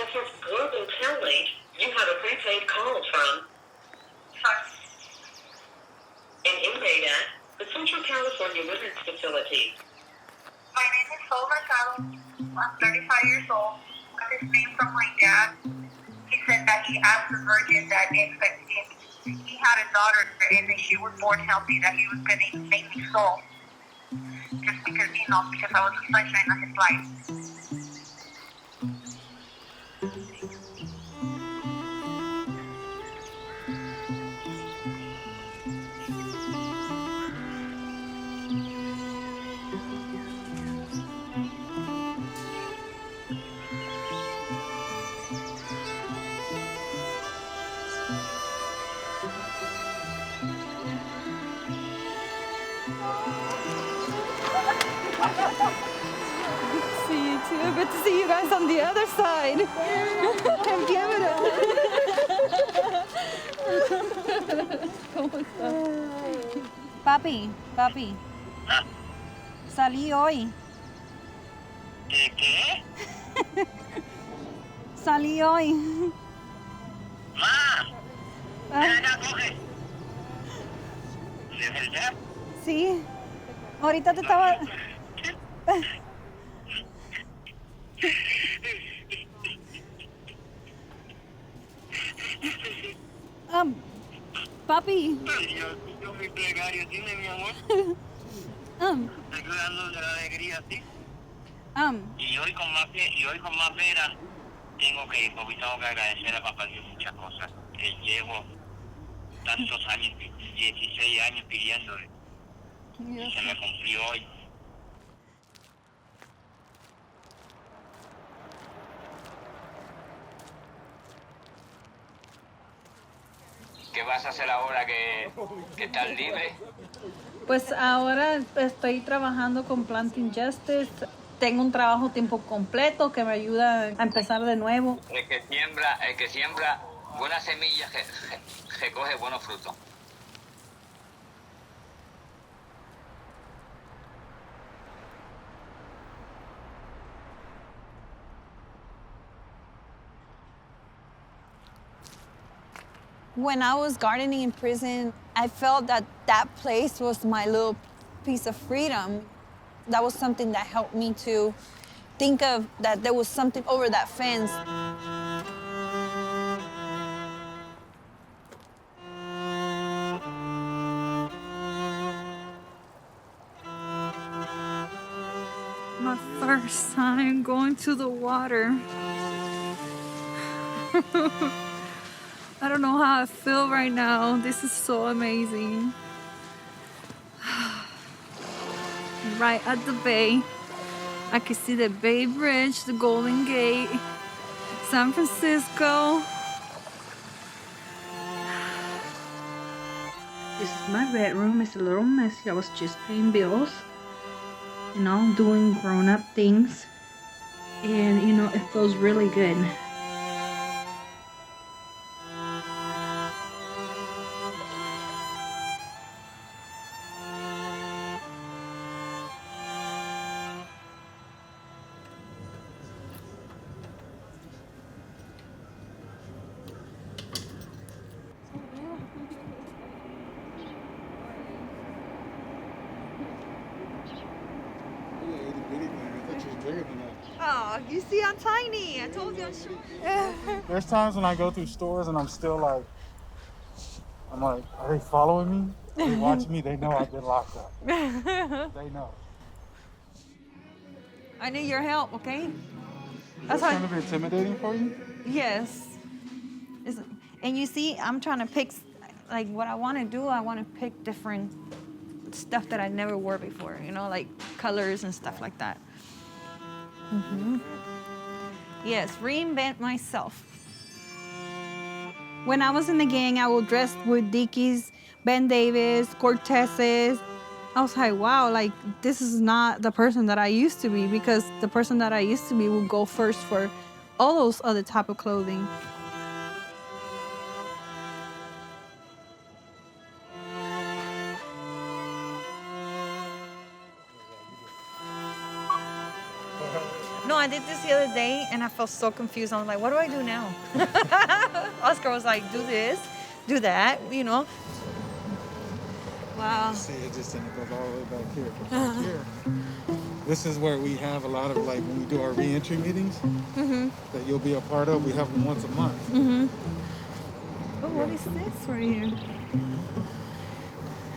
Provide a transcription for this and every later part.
At this global tally, you have a prepaid call from an inmate at the Central California Women's Facility. My name is Sol Mercado. I'm 35 years old. I got this name from my dad. He said that he asked the Virgin that if he had a daughter and if she was born healthy, that he was going to name me Sol. Just because, because I was a sunshine of his life. See you too. Good to see you guys on the other side. En cámara. ¿Cómo estás? Papi. Salí hoy. ¿De qué? Salí hoy. ¡Ma! ¡Ven acá, coge! ¿De verdad? Sí. Ahorita te estaba... Papi. Ay, Dios, yo mi plegario, dime, mi amor. Estoy dando de la alegría, ¿sí? Y hoy con más veras tengo que ir, porque tengo que agradecer a papá Dios muchas cosas. Llevo tantos años, 16 años pidiéndole. Y se me cumplió hoy. ¿Qué vas a hacer ahora que estás libre? Pues ahora estoy trabajando con Planting Justice. Tengo un trabajo tiempo completo que me ayuda a empezar de nuevo. El que siembra buenas semillas recoge buenos frutos. When I was gardening in prison, I felt that that place was my little piece of freedom. That was something that helped me to think of that there was something over that fence. My first time going to the water. I don't know how I feel right now. This is so amazing. Right at the bay. I can see the Bay Bridge, the Golden Gate, San Francisco. This is my bedroom. It's a little messy. I was just paying bills. Doing grown-up things. And, it feels really good. Oh, you see, I'm tiny. I told you I'm short. There's times when I go through stores and I'm like, are they following me? Are they watching me? They know I've been locked up. They know. I need your help, okay? That's kind of intimidating for you? Yes. And you see, I'm trying to pick, what I want to do, I want to pick different stuff that I never wore before, like colors and stuff like that. Yes, reinvent myself. When I was in the gang, I would dress with Dickies, Ben Davis, Cortezes. I was like, wow, this is not the person that I used to be, because the person that I used to be would go first for all those other type of clothing. No, I did this the other day, and I felt so confused. I was like, what do I do now? Oscar was like, do this, do that, you know. Wow. See, it just and it goes all the way back here. Back here. This is where we have a lot of, like, when we do our reentry meetings that you'll be a part of. We have them once a month. Oh, what is this right here?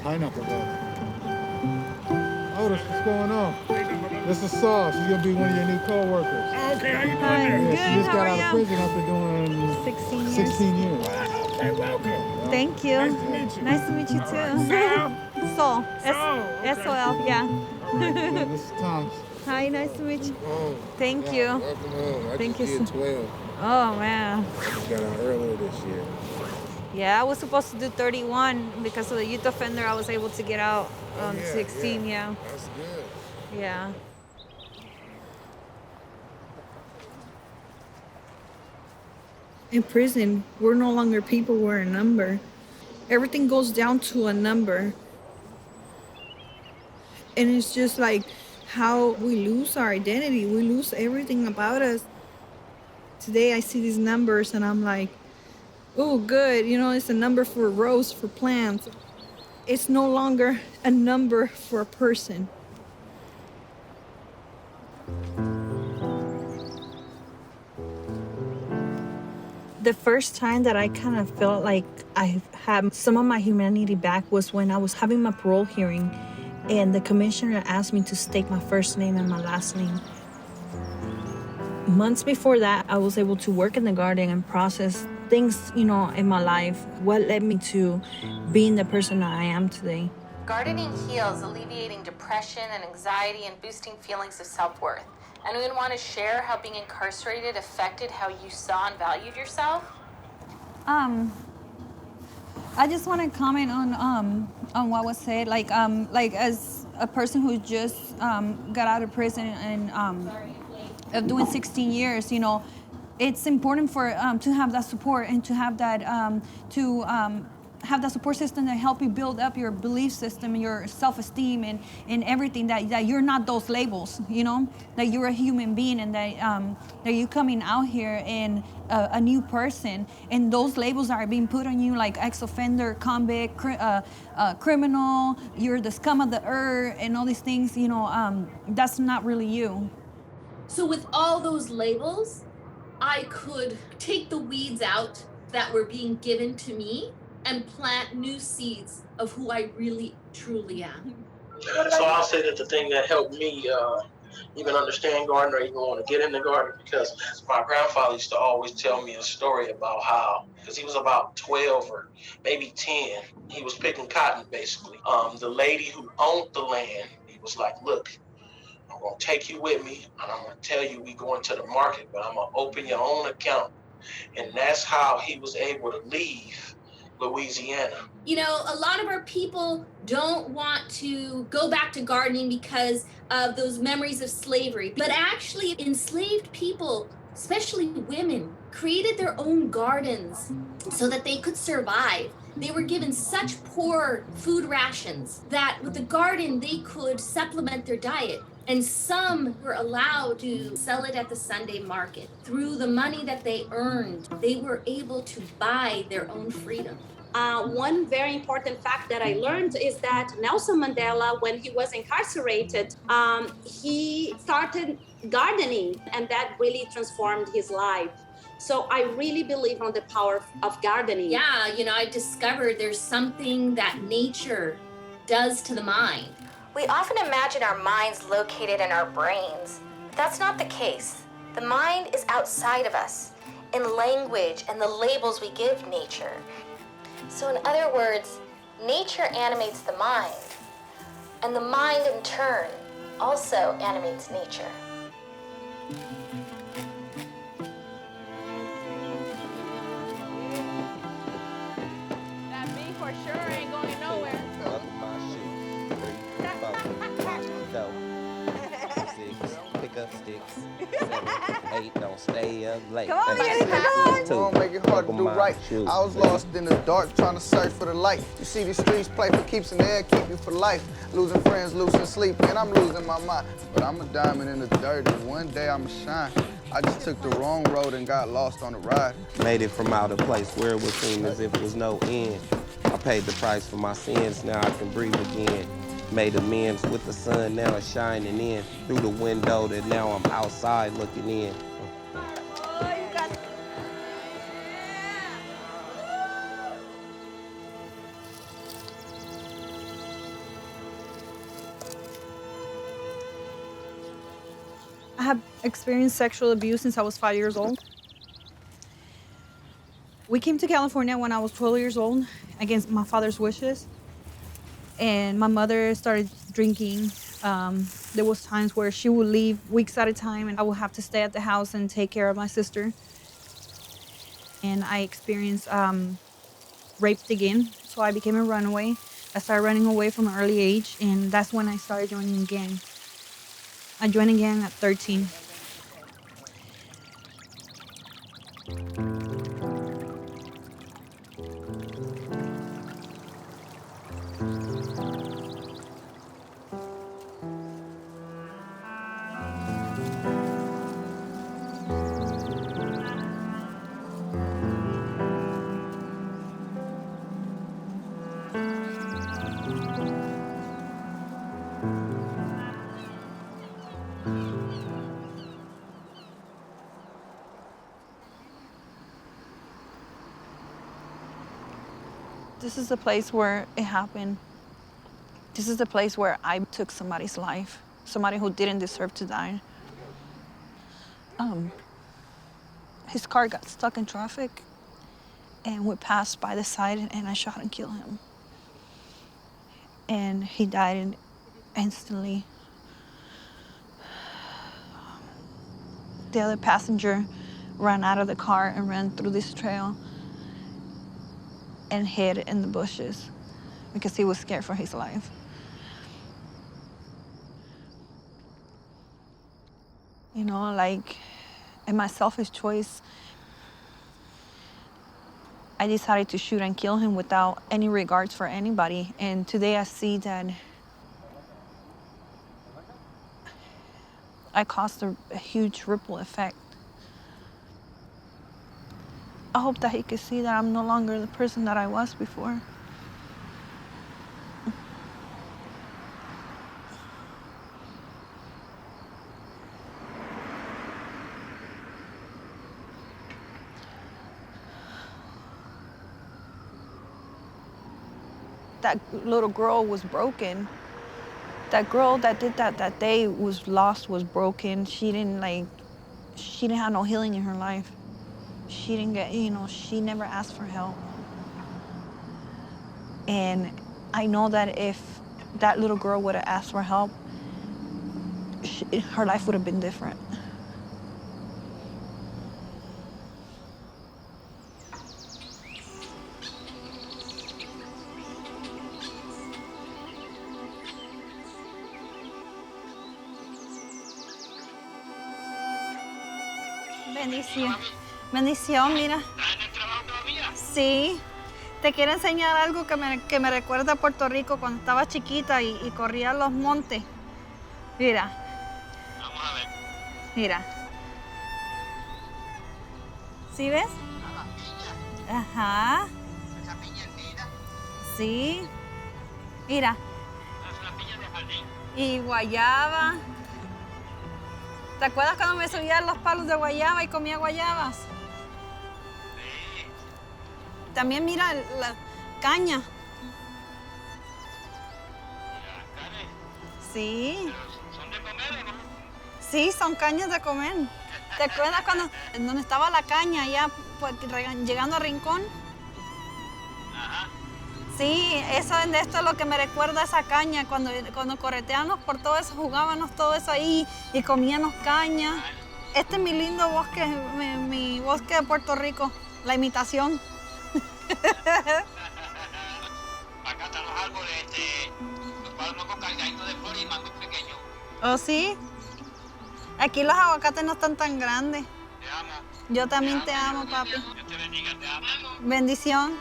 Pineapple bud. Otis, what's going on? This is Sol. She's gonna be one of your new co-workers. Okay, how you doing Hi, there? Yeah, good, she just how got are out of you? prison after doing 16 years. 16 years. Wow, okay, welcome. Thank you. Nice to meet you. Nice to meet you All too. right. Sol. Sol, okay. S-O-L, yeah. Yeah, this is Tom's. Hi, nice to meet you. Oh, Thank yeah, you. welcome home. I Thank just you did so- 12. Oh, man. I just got out earlier this year. Yeah, I was supposed to do 31 because of the youth offender. I was able to get out on Yeah, 16, yeah. That's good. Yeah. In prison, we're no longer people, we're a number. Everything goes down to a number. And it's just like how we lose our identity, we lose everything about us. Today I see these numbers and I'm like, oh, good, you know, it's a number for rows, for plants. It's no longer a number for a person. The first time that I kind of felt like I had some of my humanity back was when I was having my parole hearing and the commissioner asked me to state my first name and my last name. Months before that, I was able to work in the garden and process things, you know, in my life, what led me to being the person that I am today. Gardening heals, alleviating depression and anxiety and boosting feelings of self-worth. Anyone want to share how being incarcerated affected how you saw and valued yourself? I just want to comment on what was said. Like as a person who just got out of prison and of doing 16 years, you know, it's important for to have that support and to have that have that support system to help you build up your belief system and your self-esteem and everything, that you're not those labels, you know, that you're a human being and that you're coming out here and a new person, and those labels are being put on you like ex-offender, convict, criminal, you're the scum of the earth and all these things, you know, that's not really you. So with all those labels, I could take the weeds out that were being given to me and plant new seeds of who I really, truly am. So I'll say that the thing that helped me even understand gardening or even want to get into gardening, because my grandfather used to always tell me a story about how, because he was about 12 or maybe 10, he was picking cotton basically. The lady who owned the land, he was like, look, I'm going to take you with me and I'm going to tell you we going to the market, but I'm going to open your own account. And that's how he was able to leave Louisiana. You know, a lot of our people don't want to go back to gardening because of those memories of slavery. But actually, enslaved people, especially women, created their own gardens so that they could survive. They were given such poor food rations that with the garden, they could supplement their diet. And some were allowed to sell it at the Sunday market. Through the money that they earned, they were able to buy their own freedom. One very important fact that I learned is that Nelson Mandela, when he was incarcerated, he started gardening, and that really transformed his life. So I really believe on the power of gardening. Yeah, you know, I discovered there's something that nature does to the mind. We often imagine our minds located in our brains. That's not the case. The mind is outside of us, in language and the labels we give nature. So in other words, nature animates the mind, and the mind in turn also animates nature. That me for sure ain't going nowhere. Pick up sticks. 8, don't stay up late. Come on, Hey, Miguelito, 6, come Won't make it hard to do right. I was lost in the dark trying to search for the light. You see these streets play for keeps in the air, keep you for life. Losing friends, losing sleep, and I'm losing my mind. But I'm a diamond in the dirt, and one day I'ma shine. I just took the wrong road and got lost on the ride. Made it from out of place where it would seem as if it was no end. I paid the price for my sins, now I can breathe again. Made amends with the sun, now it's shining in. Through the window that now I'm outside looking in. I have experienced sexual abuse since I was 5 years old. We came to California when I was 12 years old against my father's wishes. And my mother started drinking. There was times where she would leave weeks at a time and I would have to stay at the house and take care of my sister. And I experienced raped again, so I became a runaway. I started running away from an early age, and that's when I started joining a gang. I joined a gang at 13. This is the place where it happened. This is the place where I took somebody's life, somebody who didn't deserve to die. His car got stuck in traffic, and we passed by the side, and I shot and killed him. And he died instantly. The other passenger ran out of the car and ran through this trail and hid in the bushes because he was scared for his life. You know, like, in my selfish choice, I decided to shoot and kill him without any regards for anybody. And today I see that I caused a huge ripple effect. I hope that he could see that I'm no longer the person that I was before. That little girl was broken. That girl that did that day was lost, was broken. She didn't have no healing in her life. She didn't get, she never asked for help. And I know that if that little girl would have asked for help, her life would have been different. Bendición. Bendición, mira. Sí. Te quiero enseñar algo que me recuerda a Puerto Rico cuando estaba chiquita y corría los montes. Mira. Vamos a ver. Mira. ¿Sí ves? Ajá. Esa piña es linda. Sí. Mira. Es una piña de jardín. Y guayaba. ¿Te acuerdas cuando me subía a los palos de guayaba y comía guayabas? Sí. También mira la caña. Mira, canes. Sí. ¿Son de comer o no? Sí, son cañas de comer. ¿Te acuerdas donde estaba la caña allá llegando a Rincón? Ajá. Sí, esto es lo que me recuerda a esa caña, cuando correteábamos por todo eso, jugábamos todo eso ahí y comíamos caña. Este es mi lindo bosque, mi bosque de Puerto Rico, la imitación. Acá están los árboles, los pálmos con cargaditos de flor y mangos pequeños. ¿Oh, sí? Aquí los aguacates no están tan grandes. Te amo. Yo también te amo, papi. Dios te bendiga, te amo. Bendición.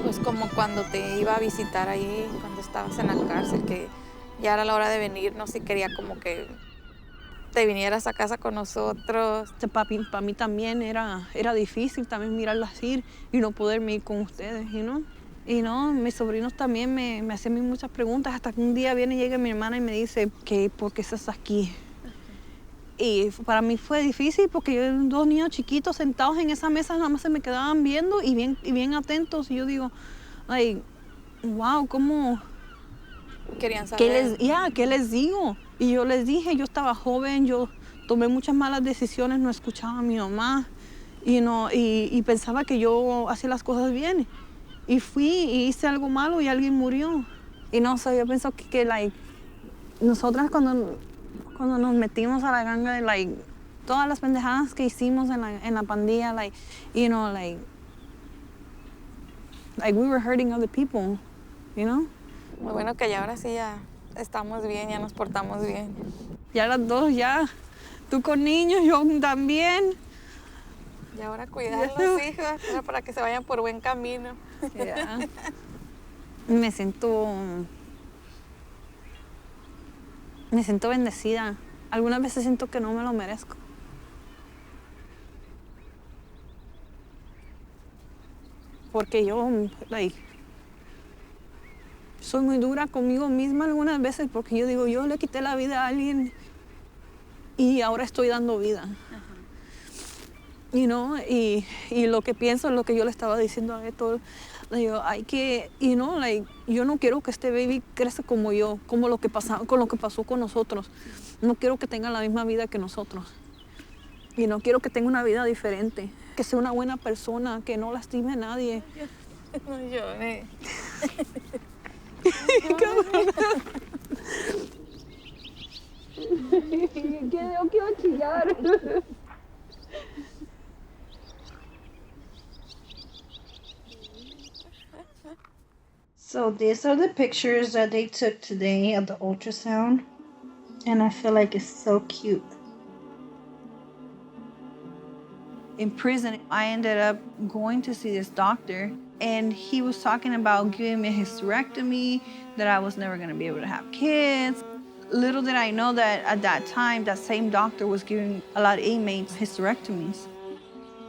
Pues como cuando te iba a visitar ahí, cuando estabas en la cárcel, que ya era la hora de venirnos y quería como que te vinieras a casa con nosotros. Papi, para mí también era difícil también mirarlas ir y no poderme ir con ustedes, ¿no? Y no, mis sobrinos también me hacen muchas preguntas, hasta que un día llega mi hermana y me dice que ¿por qué estás aquí? Y para mí fue difícil porque yo, 2 niños chiquitos sentados en esa mesa, nada más se me quedaban viendo y bien atentos. Y yo digo, like, wow, ¿cómo? Querían saber. ¿Qué les digo? Y yo les dije, yo estaba joven, yo tomé muchas malas decisiones, no escuchaba a mi mamá y pensaba que yo hacía las cosas bien. Y fui y hice algo malo y alguien murió. Y no sé, yo pienso que like, nosotras cuando nos metimos a la ganga de like, todas las pendejadas que hicimos en la pandilla, like, you know, like we were hurting other people, you know? Muy bueno que ya ahora sí ya estamos bien, ya nos portamos bien. Ya las dos, ya. Tú con niños, yo también. Y ahora cuidar a los hijos para que se vayan por buen camino. Yeah. Me siento bendecida. Algunas veces siento que no me lo merezco. Porque yo, like, soy muy dura conmigo misma algunas veces porque yo digo, yo le quité la vida a alguien y ahora estoy dando vida. You know, y lo que pienso es lo que yo le estaba diciendo a Héctor. Digo, hay que, you know, like, yo no quiero que este baby crezca como yo, con lo que pasó con nosotros. No quiero que tenga la misma vida que nosotros. Y no quiero que tenga una vida diferente, que sea una buena persona, que no lastime a nadie. No lloré. Yo quiero chillar. So these are the pictures that they took today at the ultrasound. And I feel like it's so cute. In prison, I ended up going to see this doctor, and he was talking about giving me a hysterectomy, that I was never gonna be able to have kids. Little did I know that at that time, that same doctor was giving a lot of inmates hysterectomies.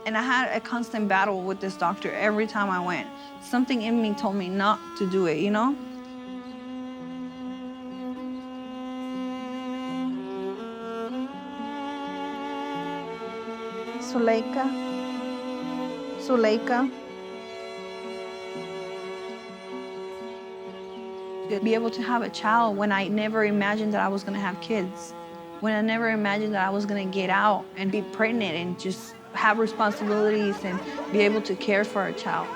And I had a constant battle with this doctor every time I went. Something in me told me not to do it, you know? Suleika. To be able to have a child when I never imagined that I was gonna have kids. When I never imagined that I was gonna get out and be pregnant and just have responsibilities and be able to care for a child.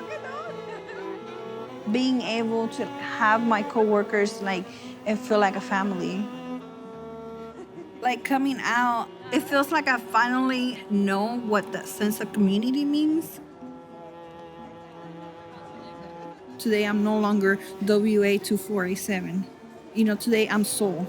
Being able to have my coworkers like and feel like a family. Like coming out, it feels like I finally know what the sense of community means. Today I'm no longer WA2487. You know, today I'm Sol.